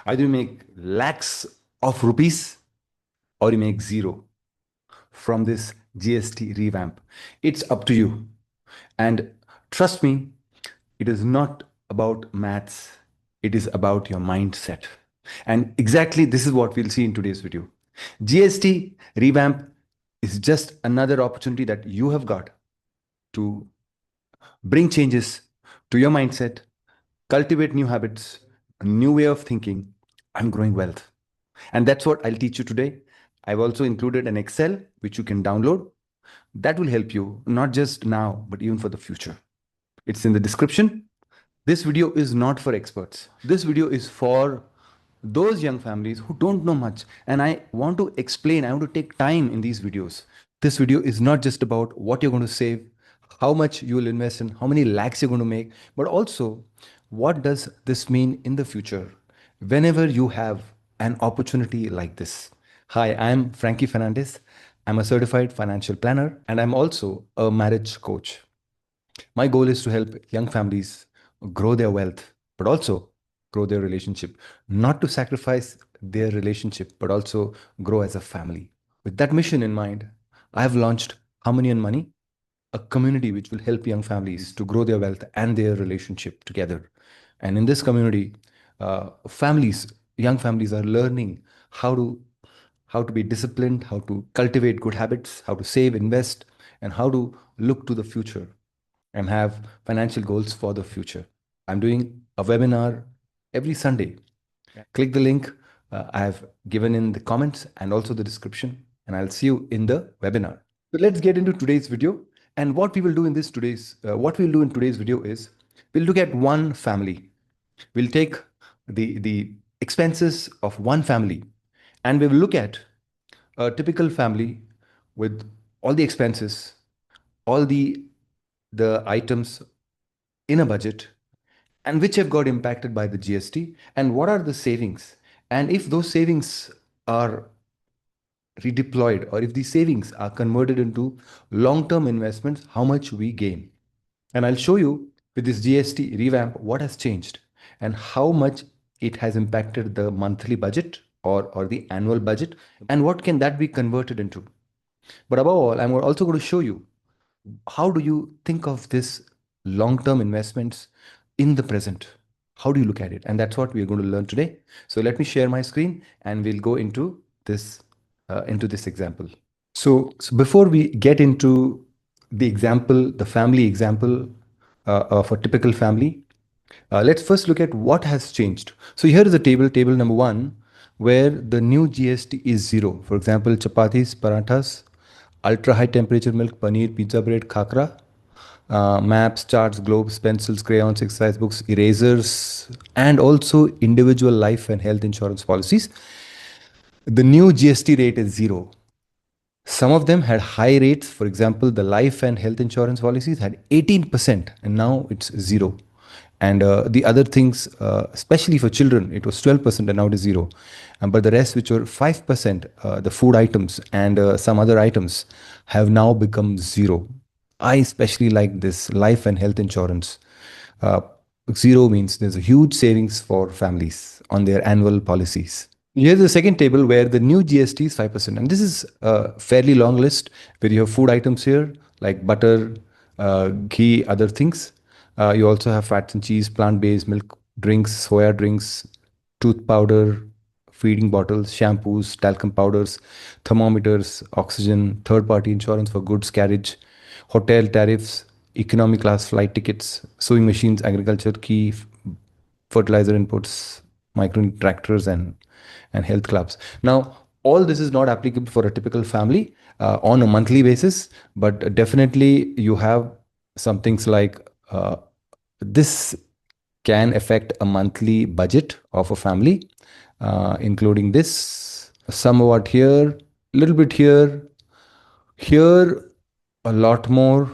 Either you make lakhs of rupees or you make zero from this GST revamp. It's up to you. And trust me, it is not about maths, it is about your mindset. And exactly this is what we'll see in today's video. GST revamp is just another opportunity that you have got to bring changes to your mindset, cultivate new habits, a new way of thinking, and growing wealth. And that's what I'll teach you today. I've also included an Excel which you can download that will help you not just now, but even for the future. It's in the description. This video is not for experts. This video is for those young families who don't know much. And I want to explain, I want to take time in these videos. This video is not just about what you're going to save, how much you will invest in, how many lakhs you're going to make, but also what does this mean in the future whenever you have an opportunity like this. Hi, I'm Franky Fernandes. I'm a certified financial planner and I'm also a marriage coach. My goal is to help young families grow their wealth, but also grow their relationship, not to sacrifice their relationship, but also grow as a family. With that mission in mind, I have launched Harmony and Money, a community which will help young families to grow their wealth and their relationship together. And in this community, young families are learning how to be disciplined, how to cultivate good habits, how to save, invest, and how to look to the future and have financial goals for the future. I'm doing a webinar every Sunday. Click the link I have given in the comments and also the description, and I'll see you in the webinar. So let's get into today's video. And what we will do in today's video is we'll look at one family. We'll take the expenses of one family, and we will look at a typical family with all the expenses, all the items in a budget, and which have got impacted by the GST, and what are the savings, and if those savings are redeployed or if these savings are converted into long-term investments, how much we gain. And I'll show you with this GST revamp what has changed and how much it has impacted the monthly budget or the annual budget, and what can that be converted into. But above all, I'm also going to show you how do you think of this long-term investments in the present. How do you look at it? And that's what we're going to learn today. So let me share my screen and we'll go into this example. So before we get into the example, the family example of a typical family, let's first look at what has changed. So here is a table number 1, where the new GST is 0. For example, chapatis, parathas, ultra high temperature milk, paneer, pizza bread, khakra, maps, charts, globes, pencils, crayons, exercise books, erasers, and also individual life and health insurance policies. The new GST rate is 0. Some of them had high rates. For example, the life and health insurance policies had 18%, and now it's 0. And the other things, especially for children, it was 12%, and now it is 0. But the rest, which were 5%, the food items and some other items, have now become 0. I especially like this life and health insurance. Uh, 0 means there's a huge savings for families on their annual policies. Here's the second table where the new GST is 5%. And this is a fairly long list where you have food items here like butter, ghee, other things. You also have fats and cheese, plant-based milk, drinks, soya drinks, tooth powder, feeding bottles, shampoos, talcum powders, thermometers, oxygen, third-party insurance for goods carriage, hotel tariffs, economy class flight tickets, sewing machines, agriculture, key, fertilizer inputs, micro tractors, and health clubs. Now, all this is not applicable for a typical family on a monthly basis, but definitely you have some things like this can affect a monthly budget of a family, including this, somewhat here, a little bit here, here, a lot more.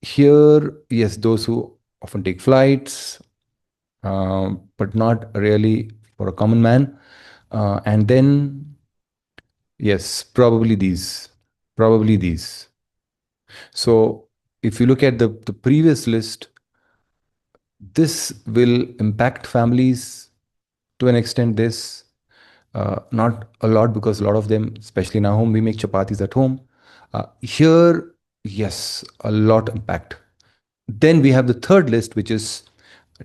Here, yes, those who often take flights, but not really for a common man. And then, yes, probably these, probably these. So if you look at the previous list, this will impact families to an extent this, not a lot, because a lot of them, especially in our home, we make chapatis at home. Here, yes, a lot impact. Then we have the third list, which is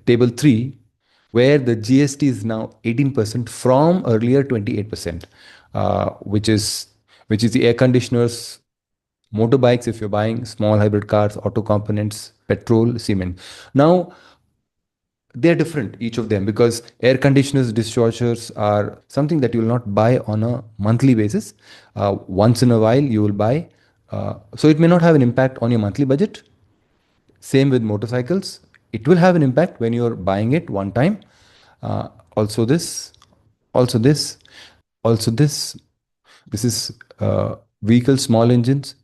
table 3, where the GST is now 18% from earlier 28%, which is the air conditioners, motorbikes if you're buying, small hybrid cars, auto components, petrol, cement. Now, they're different, each of them, because air conditioners, dishwashers are something that you will not buy on a monthly basis. Once in a while, you will buy. So it may not have an impact on your monthly budget. Same with motorcycles. It will have an impact when you're buying it one time. Uh, also this, also this, also this. This is vehicles, small engines,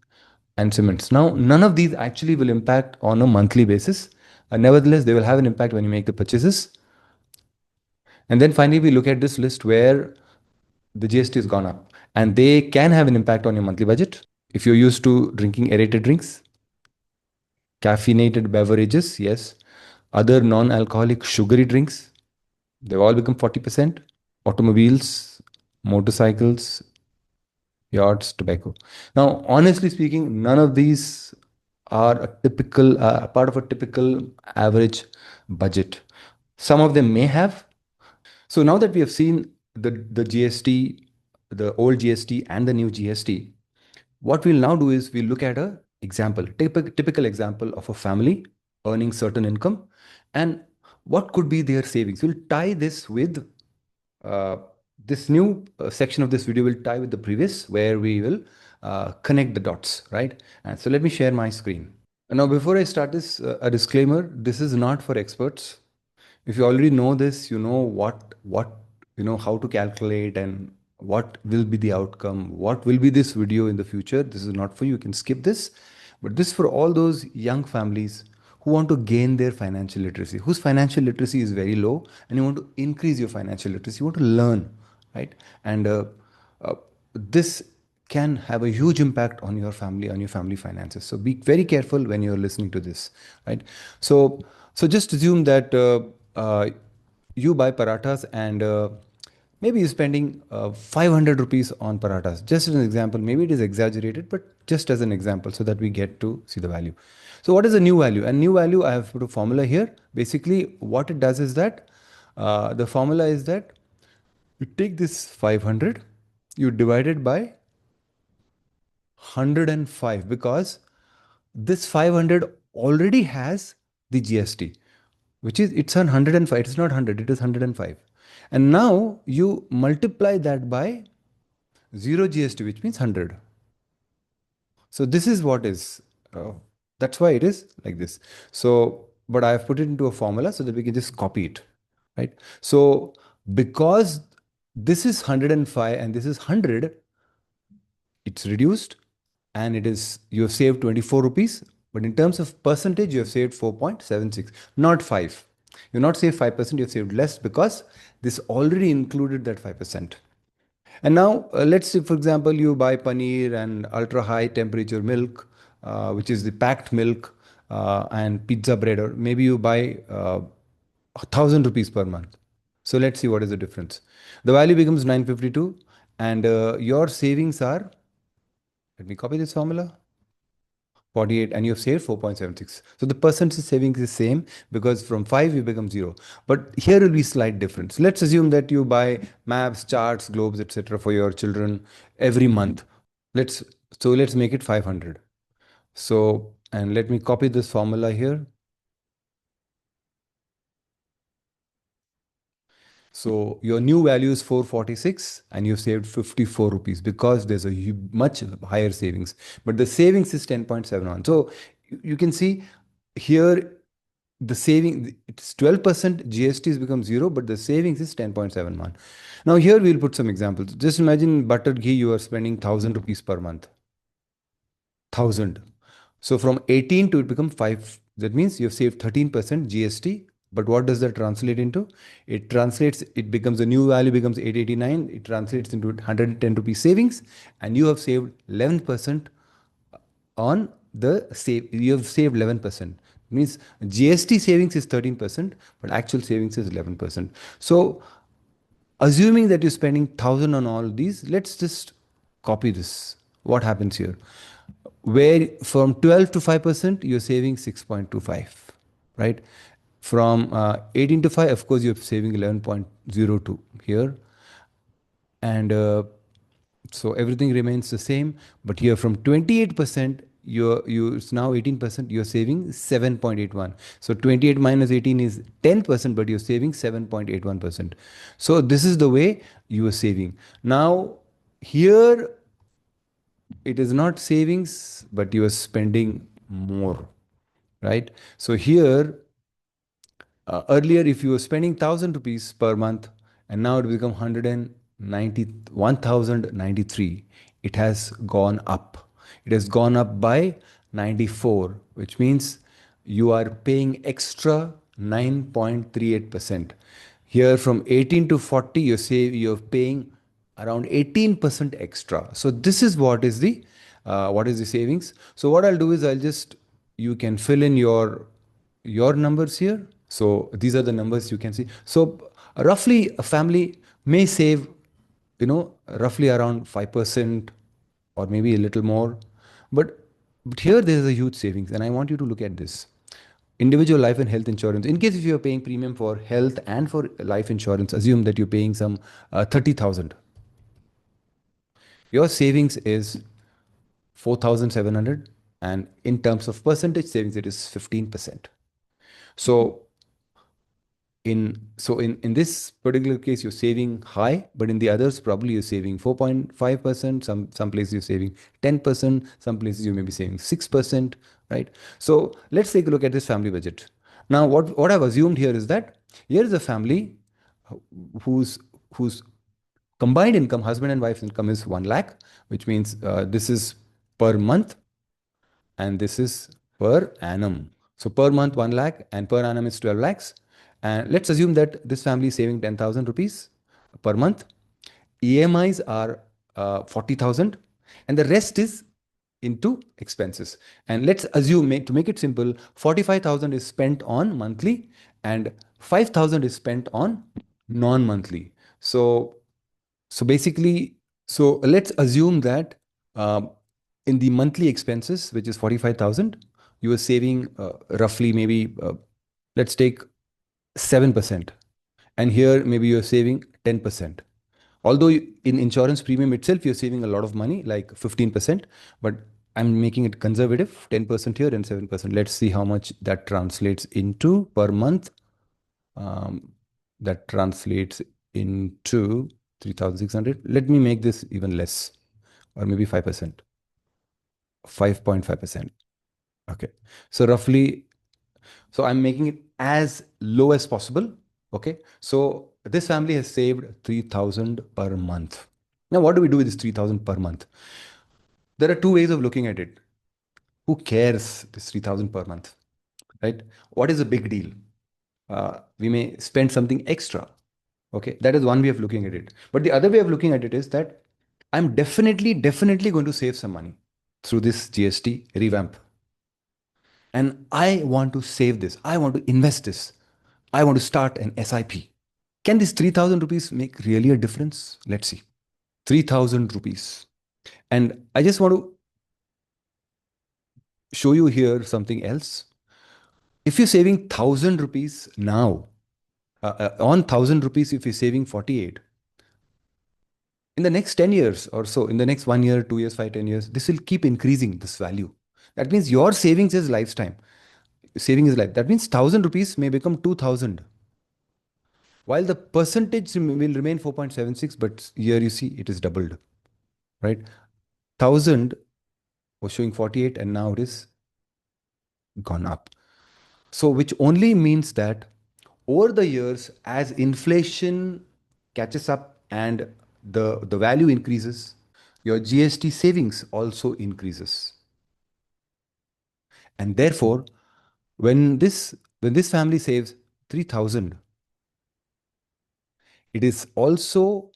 and cements. Now, none of these actually will impact on a monthly basis. Nevertheless, they will have an impact when you make the purchases. And then finally, we look at this list where the GST has gone up, and they can have an impact on your monthly budget. If you're used to drinking aerated drinks, caffeinated beverages, yes, other non-alcoholic sugary drinks, they've all become 40%. Automobiles, motorcycles, yachts, tobacco. Now, honestly speaking, none of these are a typical part of a typical average budget. Some of them may have. So now that we have seen the GST, the old GST and the new GST, what we'll now do is we'll look at a example, typical example of a family earning certain income, and what could be their savings. We'll tie this with uh, this new section of this video will tie with the previous, where we will connect the dots, right? And so let me share my screen. Now, before I start this, a disclaimer: this is not for experts. If you already know this, you know what you know how to calculate and what will be the outcome, what will be this video in the future. This is not for you. You can skip this. But this for all those young families who want to gain their financial literacy, whose financial literacy is very low, and you want to increase your financial literacy, you want to learn, right? And uh, this can have a huge impact on your family finances. So be very careful when you're listening to this, right? So just assume that you buy parathas, and maybe you're spending 500 rupees on parathas. Just as an example, maybe it is exaggerated, but just as an example, so that we get to see the value. So what is the new value? And new value, I have put a formula here. Basically, what it does is that the formula is that you take this 500, you divide it by 105, because this 500 already has the GST, which is it's on 105. It's not 100, it is 105. And now you multiply that by 0 GST, which means 100. So this is what is, that's why it is like this. So, but I have put it into a formula so that we can just copy it, right? So because this is 105 and this is 100, it's reduced, and it is, you have saved 24 rupees, but in terms of percentage, you have saved 4.76, not 5. You've not saved 5%, you've saved less, because this already included that 5%. And now, let's say, for example, you buy paneer and ultra high temperature milk, which is the packed milk, and pizza bread, or maybe you buy 1,000 rupees per month. So let's see what is the difference. The value becomes 952, and your savings are, let me copy this formula, 48, and you have saved 4.76. So the percentage savings is same, because from 5 you become 0. But here will be slight difference. Let's assume that you buy maps, charts, globes, etc. for your children every month. Let's let's make it 500. So, and let me copy this formula here. So your new value is 446, and you've saved 54 rupees, because there's a much higher savings. But the savings is 10.71. So you can see here the saving, it's 12% GST has become 0, but the savings is 10.71. Now here we'll put some examples. Just imagine butter ghee, you are spending 1,000 rupees per month. 1,000. So from 18 to it become 5. That means you've saved 13% GST. But what does that translate into? It translates, it becomes, a new value becomes 889. It translates into 110 rupees savings, and you have saved 11% on the save. You have saved 11%. Means GST savings is 13%, but actual savings is 11%. So Assuming that you're spending 1,000 on all these, let's just copy this. What happens here? Where from 12 to 5%, you're saving 6.25, right? From 18 to 5, of course, you're saving 11.02 here. And so everything remains the same. But here from 28%, it's now 18%, you're saving 7.81. So 28 minus 18 is 10%, but you're saving 7.81%. So this is the way you are saving. Now, here it is not savings, but you are spending more, right? So here, earlier, if you were spending 1,000 rupees per month, and now it become 1,093, it has gone up. It has gone up by 94, which means you are paying extra 9.38%. Here from 18 to 40, you're paying around 18% extra. So this is what is the savings. So what I'll do is you can fill in your numbers here. So these are the numbers you can see. So roughly a family may save, roughly around 5% or maybe a little more. But but here there is a huge savings, and I want you to look at this. Individual life and health insurance. In case if you are paying premium for health and for life insurance, assume that you're paying some 30,000. Your savings is 4,700, and in terms of percentage savings, it is 15%. So in this particular case, you're saving high, but in the others, probably you're saving 4.5%. Some places you're saving 10%. Some places you may be saving 6%, right? So let's take a look at this family budget. Now, what I've assumed here is that here is a family whose combined income, husband and wife's income, is 1 lakh, which means this is per month and this is per annum. So per month 1 lakh and per annum is 12 lakhs. And let's assume that this family is saving 10,000 rupees per month. EMIs are 40,000 and the rest is into expenses. And let's assume, to make it simple, 45,000 is spent on monthly and 5,000 is spent on non-monthly. So basically, so let's assume that um, in the monthly expenses, which is 45,000, you are saving roughly maybe, let's take 7%. And here maybe you're saving 10%. Although in insurance premium itself, you're saving a lot of money, like 15%, but I'm making it conservative, 10% here and 7%. Let's see how much that translates into per month. That translates into 3,600. Let me make this even less, or maybe 5%, 5.5%. Okay. So roughly, so I'm making it as low as possible. Okay. So this family has saved 3,000 per month. Now, what do we do with this 3,000 per month? There are two ways of looking at it. Who cares this 3,000 per month, right? What is a big deal? We may spend something extra. Okay. That is one way of looking at it. But the other way of looking at it is that I'm definitely going to save some money through this GST revamp. And I want to save this. I want to invest this. I want to start an SIP. Can this 3,000 rupees make really a difference? Let's see. 3,000 rupees. And I just want to show you here something else. If you're saving 1,000 rupees now, on 1,000 rupees, if you're saving 48, in the next 10 years or so, in the next 1 year, 2 years, 5, 10 years, this will keep increasing this value. That means your savings is lifetime. Saving is life. That means 1,000 rupees may become 2,000. While the percentage will remain 4.76, but here you see it is doubled, right? 1,000 was showing 48 and now it is gone up. So which only means that over the years, as inflation catches up and the value increases, your GST savings also increases. And therefore, when this family saves 3,000, it is also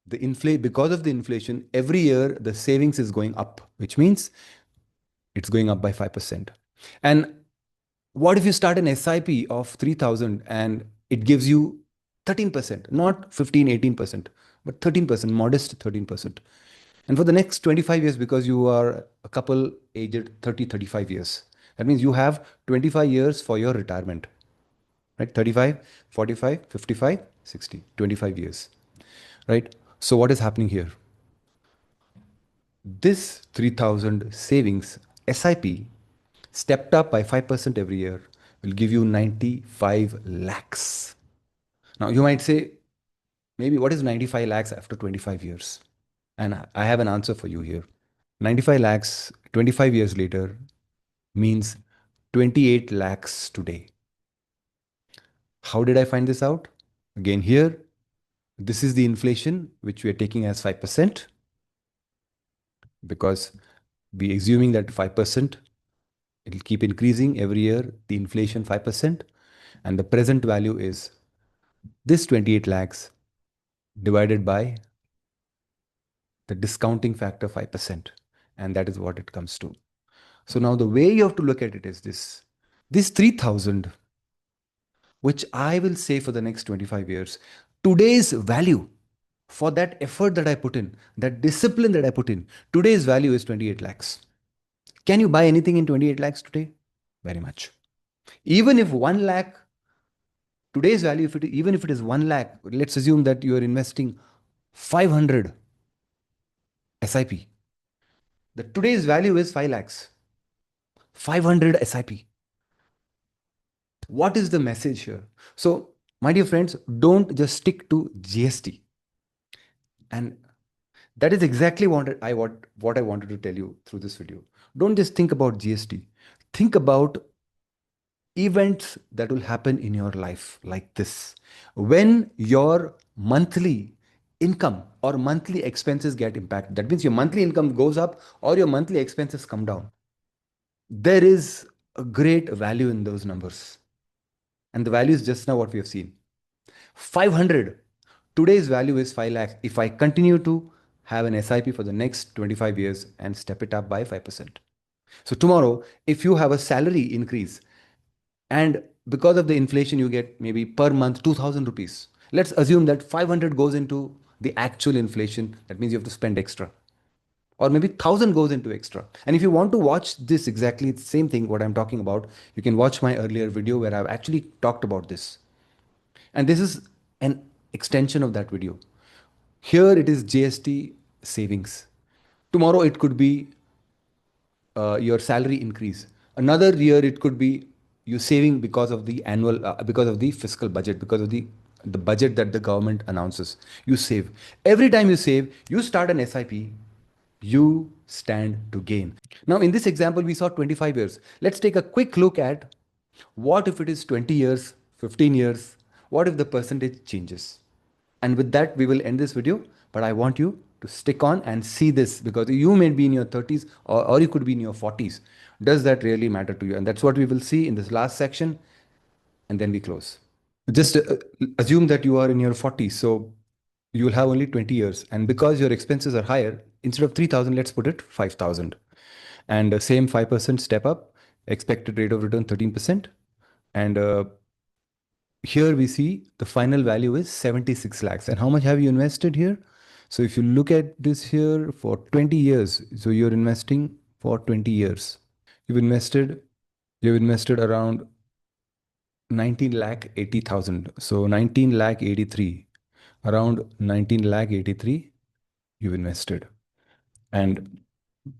because of the inflation, every year the savings is going up, which means it's going up by 5%. And what if you start an SIP of 3,000 and it gives you 13%, not 15, 18%, but 13%, modest 13%. And for the next 25 years, because you are a couple aged 30, 35 years, that means you have 25 years for your retirement, right? 35, 45, 55, 60, 25 years, right? So what is happening here? This 3000 savings SIP stepped up by 5% every year will give you 95 lakhs. Now you might say, maybe what is 95 lakhs after 25 years? And I have an answer for you here. 95 lakhs 25 years later means 28 lakhs today. How did I find this out? Again, here, this is the inflation which we are taking as 5% because we assuming that 5% it will keep increasing every year, the inflation 5%, and the present value is this 28 lakhs divided by the discounting factor 5%, and that is what it comes to. So now the way you have to look at it is this 3000, which I will say for the next 25 years, today's value for that effort that I put in, that discipline that I put in, today's value is 28 lakhs. Can you buy anything in 28 lakhs today? Very much. Even if 1 lakh, today's value, even if it is 1 lakh, let's assume that you are investing 500 SIP. The today's value is 5 lakhs. 500 SIP. What is the message here? So, my dear friends, don't just stick to GST. And that is exactly what I wanted to tell you through this video. Don't just think about GST. Think about events that will happen in your life like this. When your monthly income or monthly expenses get impacted, that means your monthly income goes up or your monthly expenses come down. There is a great value in those numbers. And the value is just now what we have seen. 500. Today's value is 5 lakhs. If I continue to have an SIP for the next 25 years and step it up by 5%. So tomorrow, if you have a salary increase and because of the inflation, you get maybe per month 2000 rupees. Let's assume that 500 goes into the actual inflation. That means you have to spend extra. Or maybe 1000 goes into extra. And if you want to watch this exactly the same thing, what I'm talking about, you can watch my earlier video where I've actually talked about this. And this is an extension of that video. Here it is GST savings. Tomorrow it could be your salary increase. Another year it could be you saving because of the annual, because of the fiscal budget, because of the budget that the government announces. You save. Every time you save, you start an SIP, you stand to gain. Now, in this example, we saw 25 years. Let's take a quick look at what if it is 20 years, 15 years? What if the percentage changes? And with that, we will end this video. But I want you to stick on and see this because you may be in your 30s or you could be in your 40s. Does that really matter to you? And that's what we will see in this last section. And then we close. Just assume that you are in your 40s. So you will have only 20 years. And because your expenses are higher, instead of 3000, let's put it 5000. And the same 5% step up, expected rate of return 13%. And here we see the final value is 76 lakhs. And how much have you invested here? So if you look at this here for 20 years, so you're investing for 20 years. You've invested around 19 lakh 80,000. So 19 lakh 83, around 19 lakh 83 you've invested. And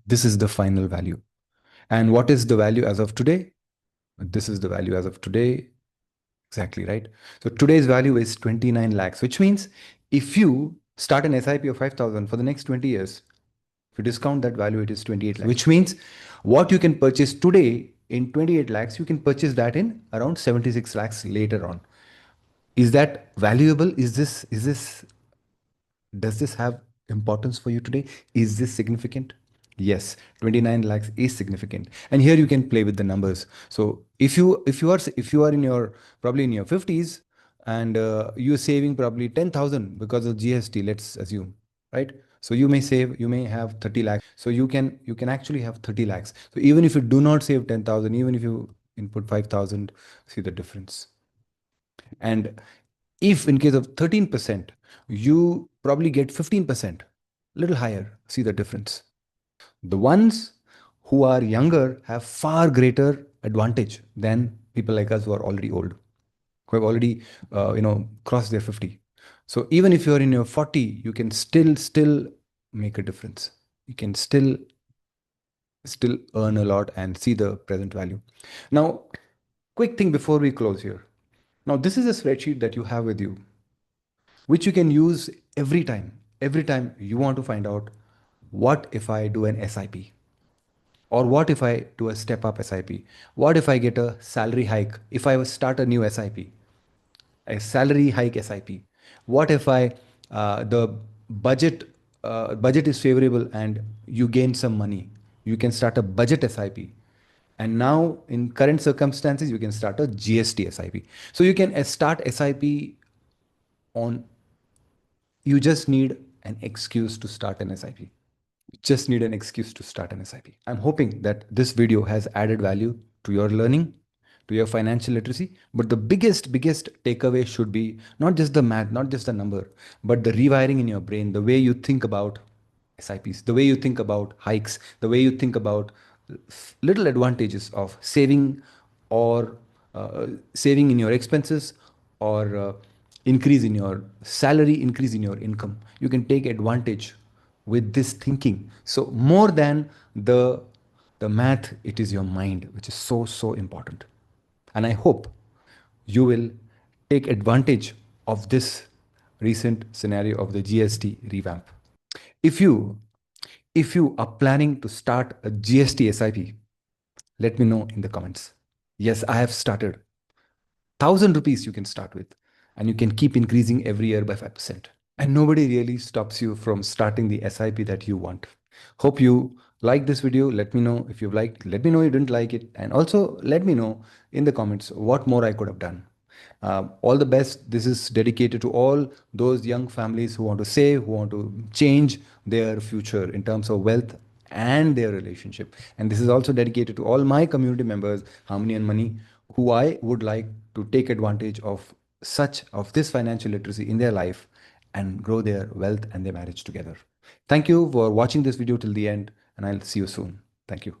this is the final value. And what is the value as of today? This is the value as of today. Exactly, right? So today's value is 29 lakhs, which means if you start an SIP of 5,000 for the next 20 years, if you discount that value, it is 28 lakhs, which means what you can purchase today in 28 lakhs, you can purchase that in around 76 lakhs later on. Is that valuable? Does this have importance for you today? Is this significant? Yes, 29 lakhs is significant. And here you can play with the numbers. So if you are in your probably in your 50s and you're saving probably 10,000 because of GST, let's assume, right? So you may have 30 lakhs. So you can actually have 30 lakhs. So even if you do not save 10,000, even if you input 5,000, see the difference. And If in case of 13%, you probably get 15%, little higher. See the difference. The ones who are younger have far greater advantage than people like us who are already old, who have already crossed their 50. So even if you're in your 40, you can still make a difference. You can still earn a lot and see the present value. Now, quick thing before we close here. Now, this is a spreadsheet that you have with you, which you can use every time you want to find out what if I do an SIP, or what if I do a step up SIP, what if I get a salary hike, if I start a new SIP, a salary hike SIP, what if I the budget is favorable and you gain some money, you can start a budget SIP. And now in current circumstances you can start a GST SIP. So you can start SIP on, you just need an excuse to start an SIP. Just need an excuse to start an SIP. I'm hoping that this video has added value to your learning, to your financial literacy. But the biggest takeaway should be not just the math, not just the number, but the rewiring in your brain, the way you think about SIPs, the way you think about hikes, the way you think about little advantages of saving, or saving in your expenses, or increase in your salary, increase in your income. You can take advantage with this thinking. So more than the math, it is your mind, which is so important. And I hope you will take advantage of this recent scenario of the GST revamp. If you if you are planning to start a GST SIP, let me know in the comments. Yes, I have started. 1,000 rupees you can start with, and you can keep increasing every year by 5%. And nobody really stops you from starting the SIP that you want. Hope you like this video. Let me know if you've liked. Let me know you didn't like it. And also let me know in the comments what more I could have done. All the best. This is dedicated to all those young families who want to save, who want to change their future in terms of wealth and their relationship. And this is also dedicated to all my community members, Harmony and Money, who I would like to take advantage of this financial literacy in their life and grow their wealth and their marriage together. Thank you for watching this video till the end, and I'll see you soon. Thank you.